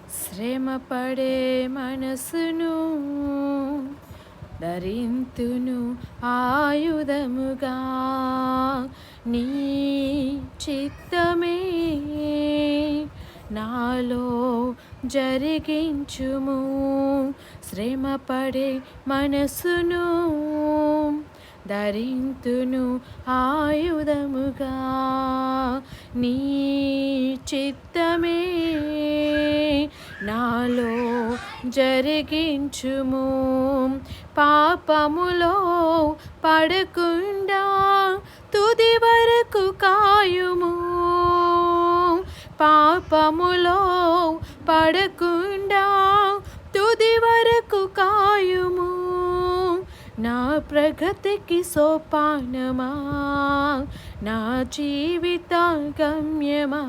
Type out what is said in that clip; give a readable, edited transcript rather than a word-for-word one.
శ్రమపడే మనసును ధరింతును ఆయుధముగా. నీ చిత్తమే నాలో జరిగించుము. శ్రమపడే మనసును ధరింతును ఆయుధముగా. నీ చిత్తమే నాలో జరిగించుము. పాపములో పడకుండా తుది వరకు కాయుము. పాపములో పడకుండా తుది వరకు కాయుము. నా ప్రగతికి సోపానమా, నా జీవిత గమ్యమా.